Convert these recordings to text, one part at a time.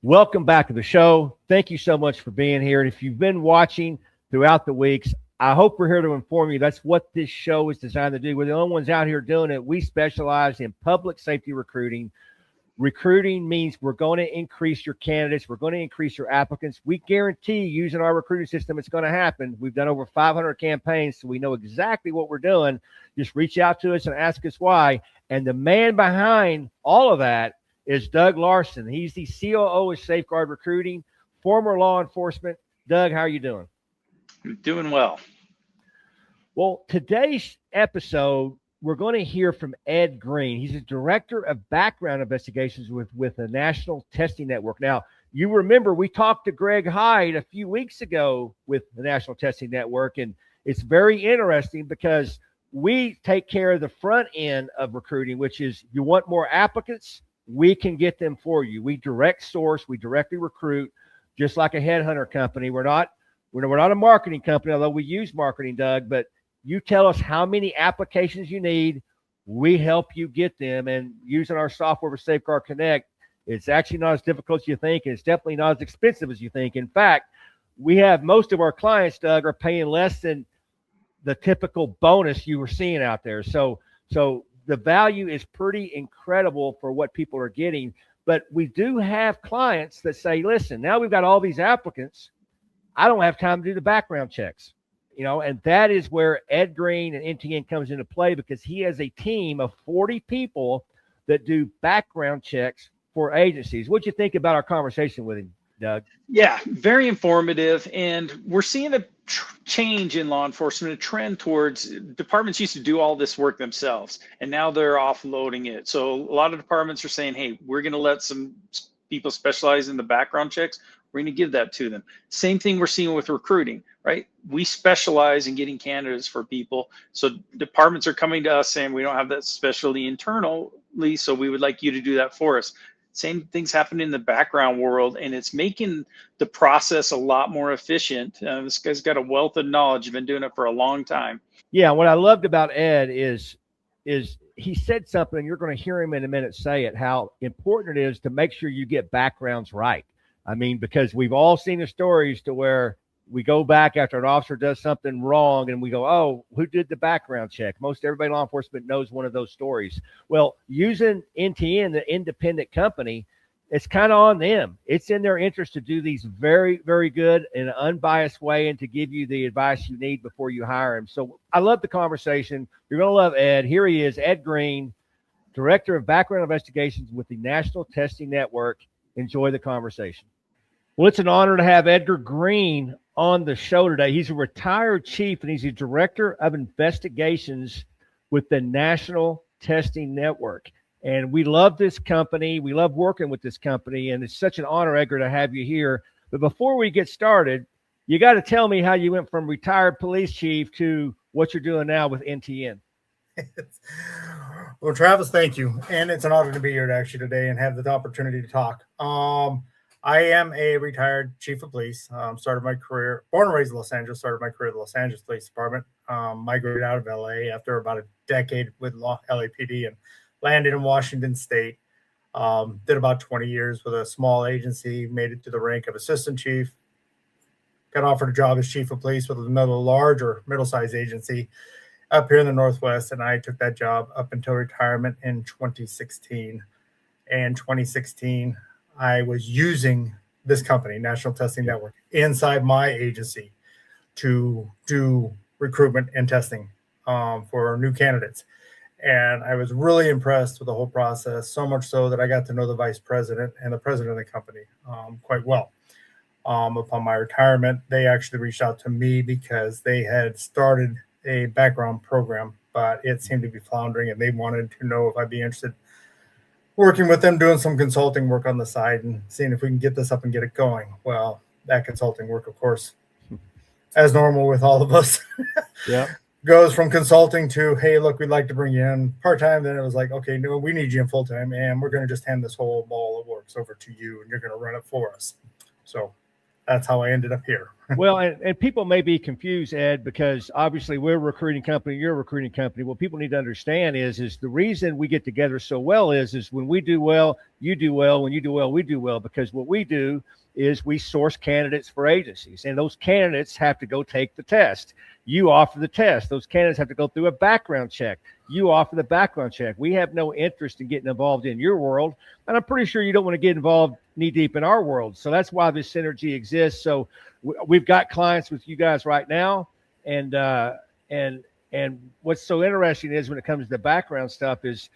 Welcome back to the show. Thank you so much for being here. And if you've been watching throughout the weeks, I hope we're here to inform you that's what this show is designed to do. We're the only ones out here doing it. We specialize in public safety recruiting. Recruiting means we're going to increase your candidates. We're going to increase your applicants. We guarantee using our recruiting system, it's going to happen. We've done over 500 campaigns, so we know exactly what we're doing. Just reach out to us and ask us why. And the man behind all of that is Doug Larson. He's the COO of Safeguard Recruiting, former law enforcement. Doug, how are you doing? I'm doing well. Well, today's episode, we're going to hear from Ed Green. He's a director of background investigations with the National Testing Network. Now, you remember we talked to Greg Hyde a few weeks ago with the National Testing Network, and it's very interesting because we take care of the front end of recruiting, which is you want more applicants, we can get them for you. We direct source, we directly recruit, just like a headhunter company. We're not a marketing company, although we use marketing, Doug, but you tell us how many applications you need. We help you get them. And using our software for Safeguard Connect, it's actually not as difficult as you think. And it's definitely not as expensive as you think. In fact, we have most of our clients, Doug, are paying less than the typical bonus you were seeing out there. So the value is pretty incredible for what people are getting. But we do have clients that say, listen, now we've got all these applicants. I don't have time to do the background checks. And that is where Ed Green and NTN comes into play, because he has a team of 40 people that do background checks for agencies. What'd you think about our conversation with him, Doug? Yeah, very informative. And we're seeing a change in law enforcement, a trend towards departments used to do all this work themselves, and now they're offloading it. So a lot of departments are saying, hey, we're going to let some people specialize in the background checks. We're going to give that to them. Same thing we're seeing with recruiting, right? We specialize in getting candidates for people. So departments are coming to us saying, we don't have that specialty internally, so we would like you to do that for us. Same things happen in the background world, and it's making the process a lot more efficient. This guy's got a wealth of knowledge. He's been doing it for a long time. Yeah, what I loved about Ed is he said something, you're going to hear him in a minute say it, how important it is to make sure you get backgrounds right. I mean, because we've all seen the stories to where we go back after an officer does something wrong and we go, oh, who did the background check? Most everybody in law enforcement knows one of those stories. Well, using NTN, the independent company, it's kind of on them. It's in their interest to do these very, very good in an unbiased way and to give you the advice you need before you hire him. So I love the conversation. You're going to love Ed. Here he is, Ed Green, Director of Background Investigations with the National Testing Network. Enjoy the conversation. Well, it's an honor to have Edgar Green on the show today. He's a retired chief, and he's the Director of Investigations with the National Testing Network. And we love this company. We love working with this company, and it's such an honor, Edgar, to have you here. But before we get started, you got to tell me how you went from retired police chief to what you're doing now with NTN. Well, Travis, thank you. And it's an honor to be here today and have the opportunity to talk. I am a retired chief of police. Started my career, born and raised in Los Angeles, started my career at the Los Angeles Police Department. Migrated out of LA after about a decade with LAPD and landed in Washington State. Did about 20 years with a small agency, made it to the rank of assistant chief. Got offered a job as chief of police with another larger middle-sized agency up here in the Northwest, and I took that job up until retirement in 2016. And 2016, I was using this company, National Testing Network, inside my agency to do recruitment and testing for new candidates. And I was really impressed with the whole process, so much so that I got to know the vice president and the president of the company quite well. Upon my retirement, they actually reached out to me because they had started a background program, but it seemed to be floundering, and they wanted to know if I'd be interested working with them, doing some consulting work on the side and seeing if we can get this up and get it going. Well, that consulting work, of course, as normal with all of us, goes from consulting to, hey, look, we'd like to bring you in part-time. Then it was like, okay, no, we need you in full-time, and we're going to just hand this whole ball of works over to you, and you're going to run it for us. So that's how I ended up here. Well, and people may be confused, Ed, because obviously we're a recruiting company, you're a recruiting company. What people need to understand is the reason we get together so well is when we do well, you do well. When you do well, we do well. Because what we do is we source candidates for agencies, and those candidates have to go take the test. You offer the test. Those candidates have to go through a background check. You offer the background check. We have no interest in getting involved in your world, and I'm pretty sure you don't want to get involved knee deep in our world. So that's why this synergy exists. So we've got clients with you guys right now, and what's so interesting is when it comes to the background stuff is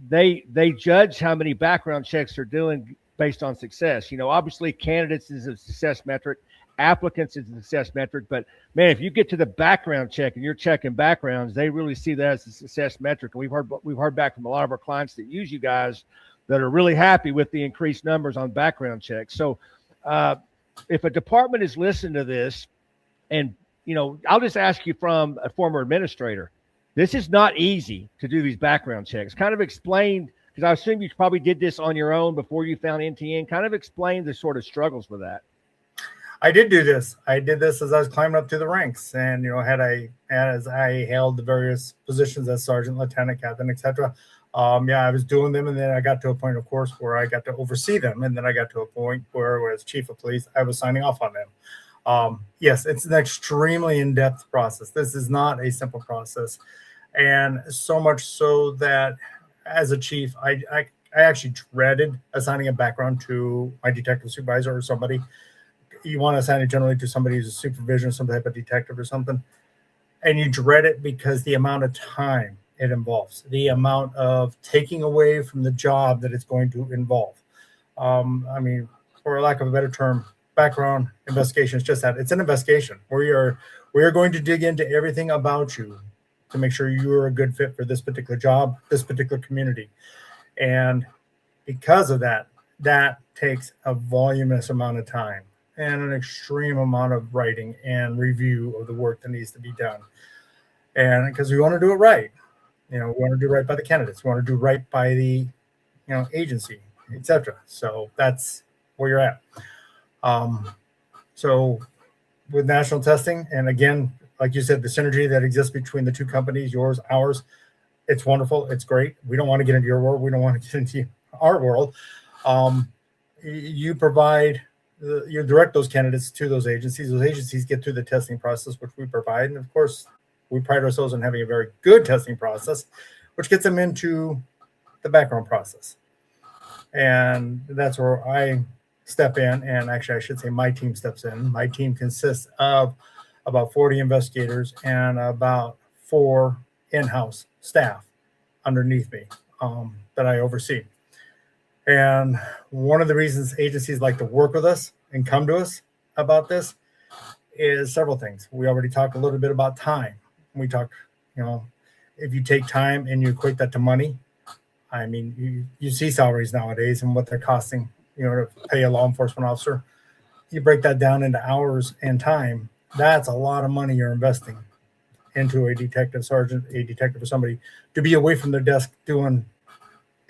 they judge how many background checks they're doing based on success. Obviously candidates is a success metric, applicants is a success metric, but man, if you get to the background check and you're checking backgrounds, they really see that as a success metric. And we've heard back from a lot of our clients that use you guys that are really happy with the increased numbers on background checks. So if a department is listening to this, and I'll just ask you from a former administrator, this is not easy to do these background checks. Kind of explain, because I assume you probably did this on your own before you found NTN. Kind of explain the sort of struggles with that. I did do this. I did this as I was climbing up through the ranks, and as I held the various positions as sergeant, lieutenant, captain, etc. I was doing them, and then I got to a point, of course, where I got to oversee them, and then I got to a point where, as chief of police, I was signing off on them. Yes, it's an extremely in-depth process. This is not a simple process, and so much so that as a chief, I actually dreaded assigning a background to my detective supervisor or somebody. You want to assign it generally to somebody who's a supervision, some type of detective or something, and you dread it because the amount of time it involves, the amount of taking away from the job that it's going to involve. For lack of a better term, background investigation is just that. It's an investigation. We are going to dig into everything about you to make sure you are a good fit for this particular job, this particular community. And because of that, that takes a voluminous amount of time and an extreme amount of writing and review of the work that needs to be done. And because we want to do it right, we want to do right by the candidates, we want to do right by the, agency, etc. So that's where you're at. So with national testing, and again, like you said, the synergy that exists between the two companies, yours, ours, it's wonderful. It's great. We don't want to get into your world. We don't want to get into our world. You provide, you direct those candidates to those agencies. Those agencies get through the testing process, which we provide. And of course, we pride ourselves on having a very good testing process, which gets them into the background process. And that's where I step in. And actually, I should say my team steps in. My team consists of about 40 investigators and about 4 in-house staff underneath me that I oversee. And one of the reasons agencies like to work with us and come to us about this is several things. We already talked a little bit about time. We talked, if you take time and you equate that to money, I mean, you see salaries nowadays and what they're costing, to pay a law enforcement officer. You break that down into hours and time. That's a lot of money you're investing into a detective, sergeant, a detective, or somebody to be away from their desk doing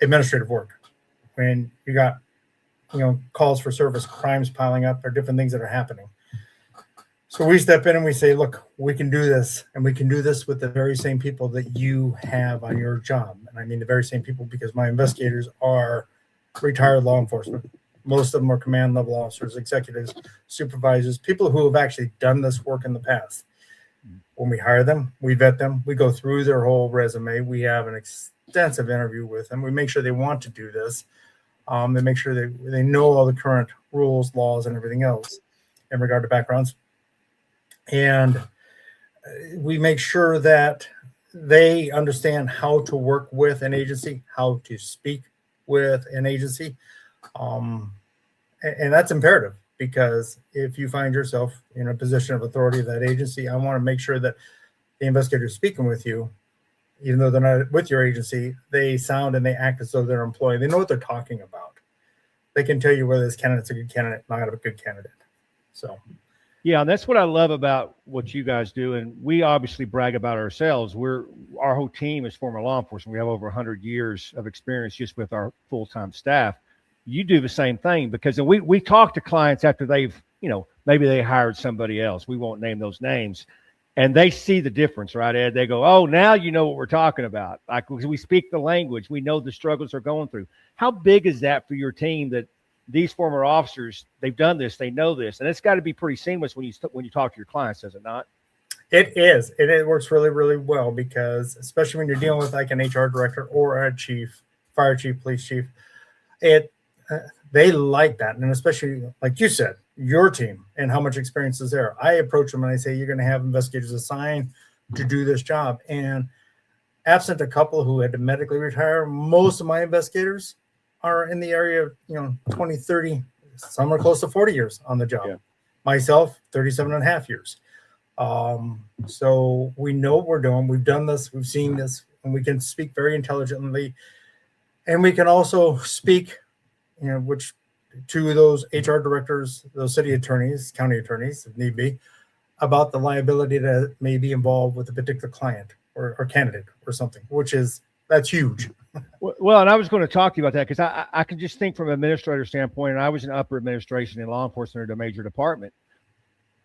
administrative work. When you got, calls for service, crimes piling up, or different things that are happening. So we step in and we say, look, we can do this, and we can do this with the very same people that you have on your job. And I mean the very same people because my investigators are retired law enforcement. Most of them are command level officers, executives, supervisors, people who have actually done this work in the past. When we hire them, we vet them, we go through their whole resume. We have an extensive interview with them. We make sure they want to do this. They make sure they know all the current rules, laws, and everything else in regard to backgrounds. And we make sure that they understand how to work with an agency, how to speak with an agency. And that's imperative because if you find yourself in a position of authority of that agency, I want to make sure that the investigator speaking with you, even though they're not with your agency, they sound and they act as though they're an employee. They know what they're talking about. They can tell you whether this candidate's a good candidate, not a good candidate. So, yeah, and that's what I love about what you guys do. And we obviously brag about ourselves. Our whole team is former law enforcement. We have over 100 years of experience just with our full-time staff. You do the same thing because we talk to clients after they've, maybe they hired somebody else. We won't name those names. And they see the difference, right, Ed? They go, oh, now you know what we're talking about. Like, we speak the language. We know the struggles they're going through. How big is that for your team that these former officers, they've done this, they know this, and it's got to be pretty seamless when you talk to your clients, does it not? It is. It works really, really well because especially when you're dealing with like an HR director or a chief, fire chief, police chief, they like that. And especially like you said, your team and how much experience is there. I approach them and I say, you're going to have investigators assigned to do this job. And absent a couple who had to medically retire, most of my investigators are in the area of, 20, 30, some are close to 40 years on the job. Yeah. Myself, 37 and a half years. So we know what we're doing. We've done this, we've seen this, and we can speak very intelligently. And we can also speak, which to those HR directors, those city attorneys, county attorneys, if need be, about the liability that may be involved with a particular client or candidate or something, that's huge. Well, and I was going to talk to you about that because I can just think from an administrator standpoint, and I was in upper administration in law enforcement at a major department,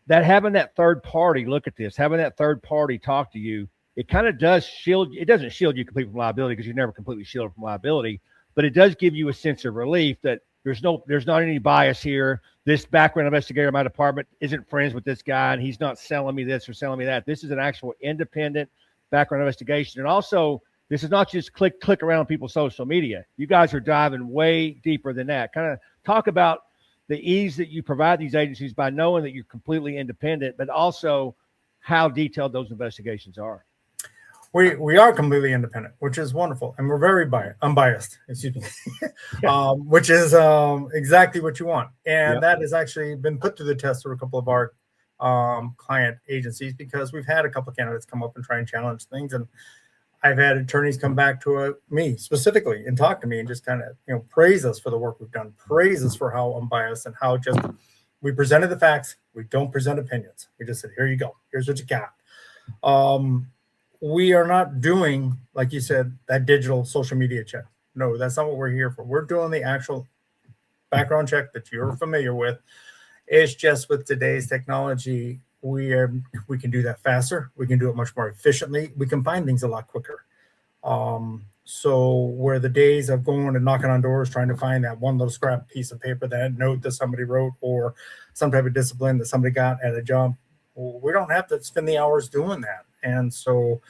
that having that third party look at this, having that third party talk to you, it kind of does shield. It doesn't shield you completely from liability because you're never completely shielded from liability, but it does give you a sense of relief that there's not any bias here. This background investigator in my department isn't friends with this guy, and he's not selling me this or selling me that. This is an actual independent background investigation. And also, this is not just click around on people's social media. You guys are diving way deeper than that. Kind of talk about the ease that you provide these agencies by knowing that you're completely independent, but also how detailed those investigations are. We are completely independent, which is wonderful, and we're very unbiased. Excuse me, which is exactly what you want, and that has actually been put to the test through a couple of our client agencies because we've had a couple of candidates come up and try and challenge things, and I've had attorneys come back to me specifically and talk to me and just kind of praise us for the work we've done, praise us for how unbiased and how just we presented the facts. We don't present opinions. We just said, here you go. Here's what you got. We are not doing, like you said, that digital social media check. No, that's not what we're here for. We're doing the actual background check that you're familiar with. It's just with today's technology, we can do that faster. We can do it much more efficiently. We can find things a lot quicker. So where the days of going and knocking on doors, trying to find that one little scrap piece of paper, that note that somebody wrote, or some type of discipline that somebody got at a job, we don't have to spend the hours doing that. And so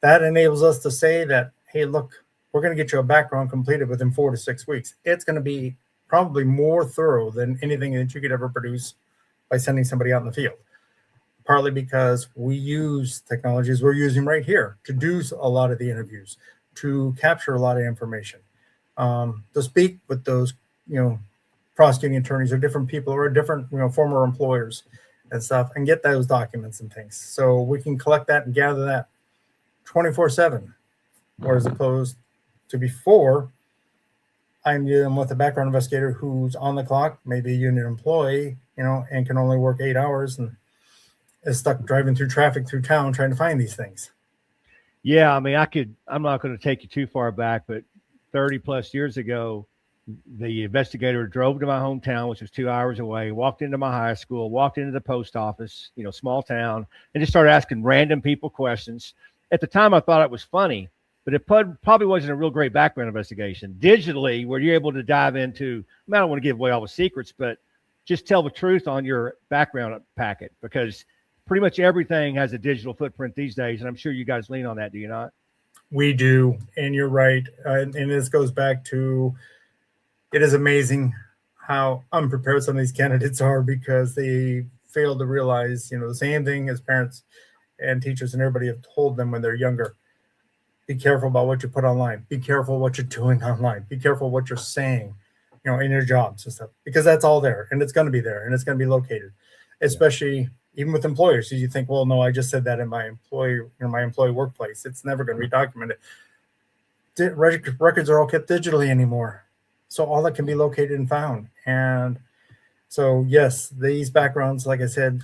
that enables us to say that, hey, look, we're going to get you a background completed within 4 to 6 weeks. It's going to be probably more thorough than anything that you could ever produce by sending somebody out in the field. Partly because we use technologies we're using right here to do a lot of the interviews, to capture a lot of information, to speak with those, prosecuting attorneys or different people or different, former employers and stuff, and get those documents and things. So we can collect that and gather that 24/7, or as opposed to before, I'm dealing with a background investigator who's on the clock, maybe a unit employee, and can only work 8 hours and is stuck driving through traffic through town trying to find these things. Yeah, I mean, I'm not going to take you too far back, but 30 plus years ago, the investigator drove to my hometown, which was 2 hours away, walked into my high school, walked into the post office, small town, and just started asking random people questions. At the time, I thought it was funny, but it probably wasn't a real great background investigation. Digitally, where you're able to dive into, I don't want to give away all the secrets, but just tell the truth on your background packet, because pretty much everything has a digital footprint these days, and I'm sure you guys lean on that, do you not? We do, and you're right. And this goes back to, it is amazing how unprepared some of these candidates are because they fail to realize, the same thing as parents and teachers and everybody have told them when they're younger. Be careful about what you put online. Be careful what you're doing online. Be careful what you're saying, in your jobs and stuff, because that's all there, and it's going to be there, and it's going to be located, especially even with employers. So you think, well, no, I just said that in my employee workplace. It's never going to be documented. Records are all kept digitally anymore. So all that can be located and found. And so, yes, these backgrounds, like I said,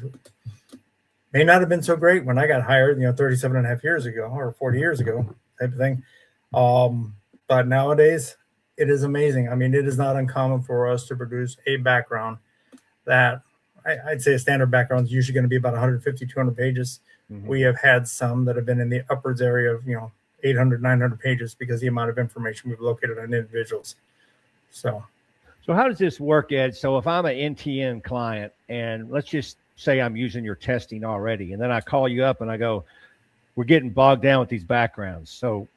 may not have been so great when I got hired, 37 and a half years ago or 40 years ago type of thing. But nowadays, it is amazing. I mean, it is not uncommon for us to produce a background that I'd say a standard background is usually going to be about 150, 200 pages. Mhm. We have had some that have been in the upwards area of, 800, 900 pages because the amount of information we've located on individuals. So how does this work, Ed? So if I'm an NTN client and let's just say I'm using your testing already, and then I call you up and I go, we're getting bogged down with these backgrounds. So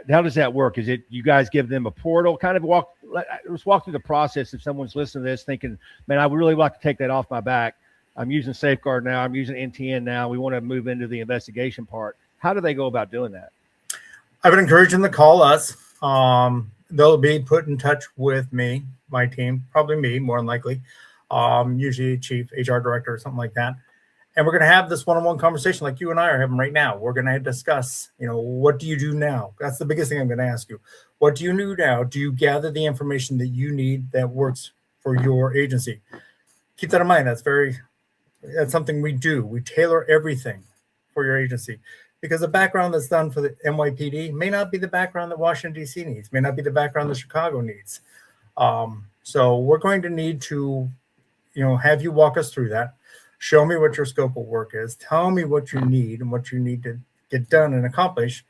how does that work? Is it you guys give them a portal? Kind of let's walk through the process. If someone's listening to this thinking, man, I would really like to take that off my back. I'm using Safeguard now. I'm using NTN now. We want to move into the investigation part. How do they go about doing that? I would encourage them to call us. They'll be put in touch with me, my team, probably me more than likely, usually chief HR director or something like that. And we're going to have this one-on-one conversation like you and I are having right now. We're going to discuss, what do you do now? That's the biggest thing I'm going to ask you. What do you do now? Do you gather the information that you need that works for your agency? Keep that in mind. That's something we do. We tailor everything for your agency because the background that's done for the NYPD may not be the background that Washington, D.C. needs, may not be the background that Chicago needs. So we're going to need to, have you walk us through that. Show me what your scope of work is. Tell me what you need and what you need to get done and accomplish.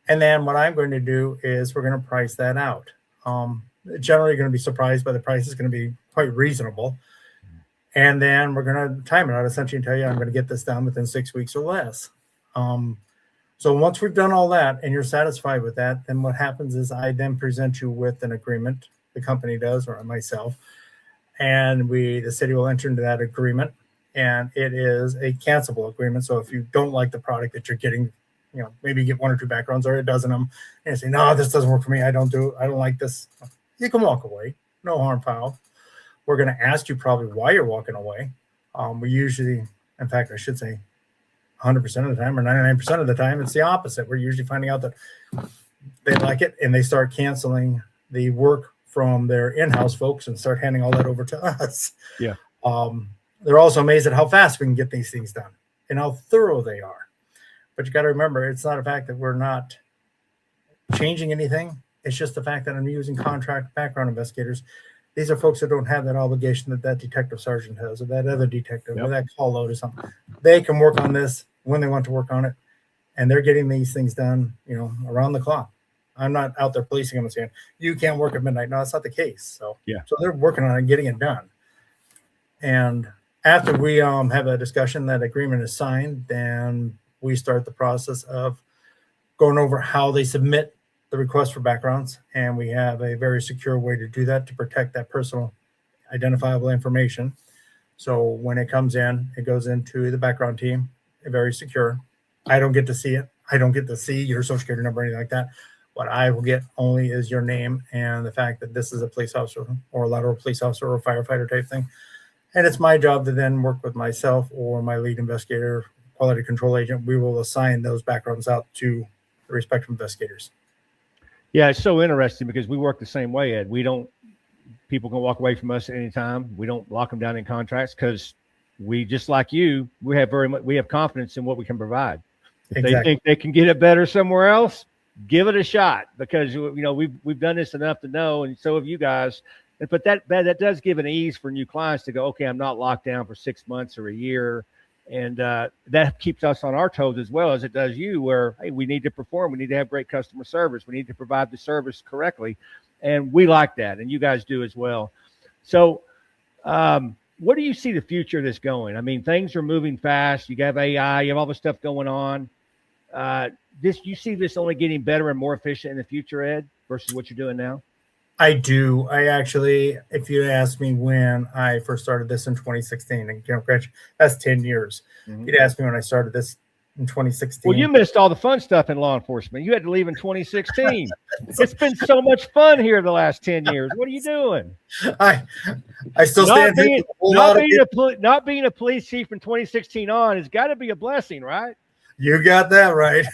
And then what I'm going to do is we're going to price that out. Generally going to be surprised by the price. Is going to be quite reasonable. And then we're going to time it out, essentially, and tell you I'm going to get this done within 6 weeks or less. So once we've done all that and you're satisfied with that, then what happens is I then present you with an agreement. The company does, or myself, and the city will enter into that agreement. And it is a cancelable agreement. So if you don't like the product that you're getting, maybe you get 1 or 2 backgrounds or a dozen of them, and you say, no, this doesn't work for me. I don't like this. You can walk away. No harm, foul. We're going to ask you probably why you're walking away. We usually, in fact, I should say 100% of the time or 99% of the time, it's the opposite. We're usually finding out that they like it and they start canceling the work from their in-house folks and start handing all that over to us. Yeah. They're also amazed at how fast we can get these things done and how thorough they are. But you got to remember, it's not a fact that we're not changing anything. It's just the fact that I'm using contract background investigators. These are folks that don't have that obligation that detective sergeant has, or that other detective, or that call load or something. They can work on this when they want to work on it, and they're getting these things done, around the clock. I'm not out there policing them and saying, you can't work at midnight. No, that's not the case. So they're working on it and getting it done. And after we have a discussion, that agreement is signed, then we start the process of going over how they submit the request for backgrounds. And we have a very secure way to do that to protect that personal identifiable information. So when it comes in, it goes into the background team, very secure. I don't get to see it. I don't get to see your social security number or anything like that. What I will get only is your name and the fact that this is a police officer or a lateral police officer or a firefighter type thing. And it's my job to then work with myself or my lead investigator, quality control agent. We will assign those backgrounds out to the respective investigators. Yeah, it's so interesting because we work the same way, Ed. People can walk away from us at any time. We don't lock them down in contracts because we, just like you, we have confidence in what we can provide. If they think they can get it better somewhere else, give it a shot, because we've done this enough to know, and so have you guys. But that does give an ease for new clients to go, okay, I'm not locked down for 6 months or a year. And that keeps us on our toes as well as it does you, where, hey, we need to perform. We need to have great customer service. We need to provide the service correctly. And we like that. And you guys do as well. So where do you see the future of this going? I mean, things are moving fast. You have AI, you have all this stuff going on. You see this only getting better and more efficient in the future, Ed, versus what you're doing now? I do. I actually, if you ask me when I first started this in 2016, and that's 10 years. Mm-hmm. You'd ask me when I started this in 2016. Well, you missed all the fun stuff in law enforcement. You had to leave in 2016. It's been so much fun here the last 10 years. What are you doing? I still stand here. Not being a police chief from 2016 on has got to be a blessing, right? You got that right.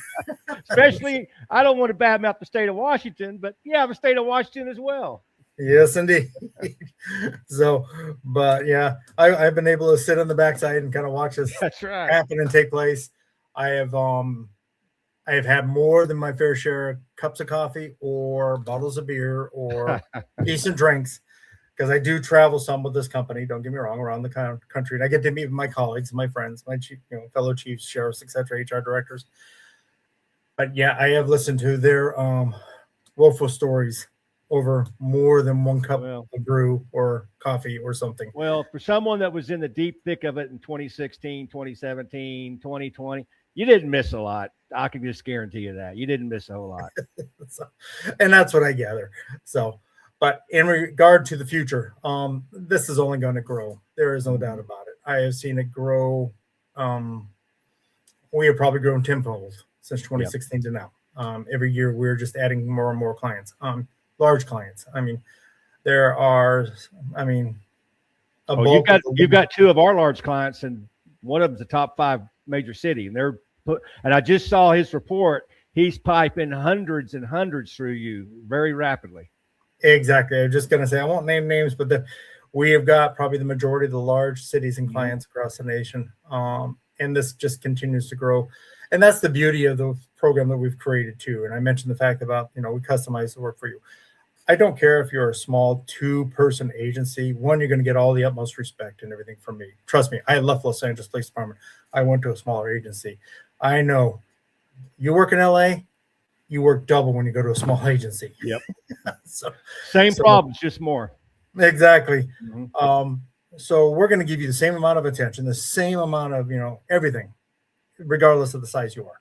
Especially, I don't want to badmouth the state of Washington, but yeah, the state of Washington as well. Yes, indeed. So, but yeah, I've been able to sit on the backside and kind of watch this happen and take place. I have had more than my fair share of cups of coffee or bottles of beer or decent drinks because I do travel some with this company. Don't get me wrong, around the country, and I get to meet my colleagues, my friends, my fellow chiefs, sheriffs, etc., HR directors. But yeah, I have listened to their woeful stories over more than one cup of brew or coffee or something. Well, for someone that was in the deep thick of it in 2016, 2017, 2020, you didn't miss a lot. I can just guarantee you that. You didn't miss a whole lot. And that's what I gather. So, but in regard to the future, this is only going to grow. There is no doubt about it. I have seen it grow. We have probably grown tenfold since 2016 to now. Every year we're just adding more and more clients, large clients. I mean, there are, you've got two of our large clients, and one of them's a top 5 major city, and and I just saw his report. He's piping hundreds and hundreds through you very rapidly. Exactly. I'm just going to say, I won't name names, but we have got probably the majority of the large cities and clients across the nation. And this just continues to grow. And that's the beauty of the program that we've created too. And I mentioned the fact about, we customize the work for you. I don't care if you're a small 2-person agency. One, you're going to get all the utmost respect and everything from me. Trust me, I left Los Angeles Police Department. I went to a smaller agency. I know you work in LA, you work double when you go to a small agency. Yep. Same problems, just more. Exactly. So we're going to give you the same amount of attention, the same amount of, everything, regardless of the size you are.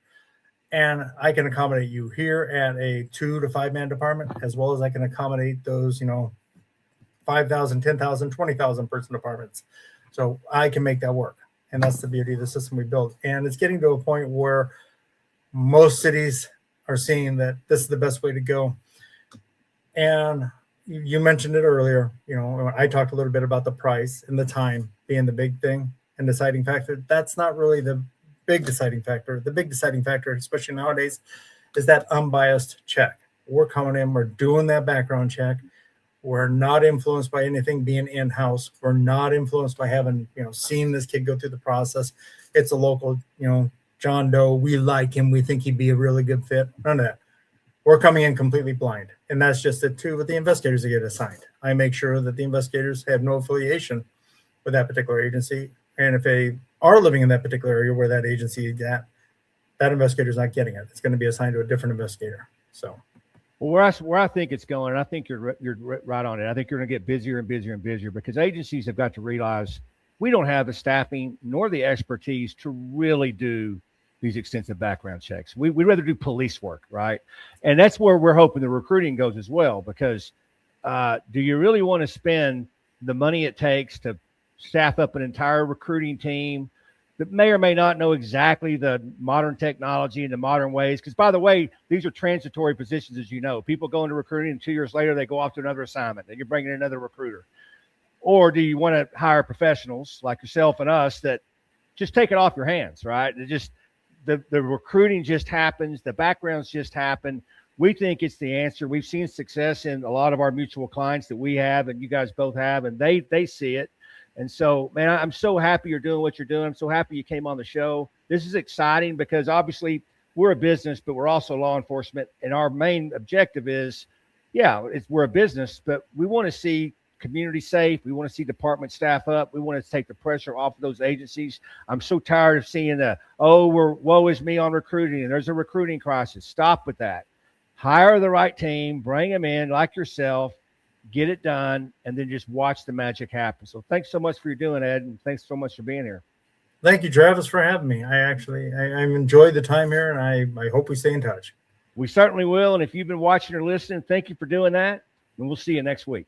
And I can accommodate you here at a 2 to 5 man department, as well as I can accommodate those, 5,000, 10,000, 20,000 person departments. So I can make that work. And that's the beauty of the system we built. And it's getting to a point where most cities are seeing that this is the best way to go. And you mentioned it earlier, I talked a little bit about the price and the time being the big thing and deciding factor. That's not really the big deciding factor. The big deciding factor, especially nowadays, is that unbiased check. We're coming in, we're doing that background check. We're not influenced by anything being in-house. We're not influenced by having, seen this kid go through the process. It's a local, John Doe. We like him. We think he'd be a really good fit. None of that. We're coming in completely blind. And that's just it too with the investigators that get assigned. I make sure that the investigators have no affiliation with that particular agency. And if they are living in that particular area where that agency is at, that investigator is not getting it. It's going to be assigned to a different investigator. So, well, where I think it's going, and I think you're right on it. I think you're going to get busier and busier and busier because agencies have got to realize we don't have the staffing nor the expertise to really do these extensive background checks. We'd rather do police work, right? And that's where we're hoping the recruiting goes as well, because do you really want to spend the money it takes to staff up an entire recruiting team that may or may not know exactly the modern technology and the modern ways? Because, by the way, these are transitory positions, as you know. People go into recruiting, and 2 years later, they go off to another assignment, and you're bringing in another recruiter. Or do you want to hire professionals like yourself and us that just take it off your hands, right? It just the recruiting just happens. The backgrounds just happen. We think it's the answer. We've seen success in a lot of our mutual clients that we have and you guys both have, and they see it. And so, man, I'm so happy you're doing what you're doing. I'm so happy you came on the show. This is exciting because obviously we're a business, but we're also law enforcement. And our main objective is, we're a business, but we want to see community safe. We want to see department staff up. We want to take the pressure off of those agencies. I'm so tired of seeing woe is me on recruiting, and there's a recruiting crisis. Stop with that. Hire the right team, bring them in like yourself, get it done, and then just watch the magic happen. So thanks so much for your doing, Ed, and thanks so much for being here. Thank you, Travis, for having me. I enjoyed the time here, and I hope we stay in touch. We certainly will. And if you've been watching or listening, thank you for doing that, and we'll see you next week.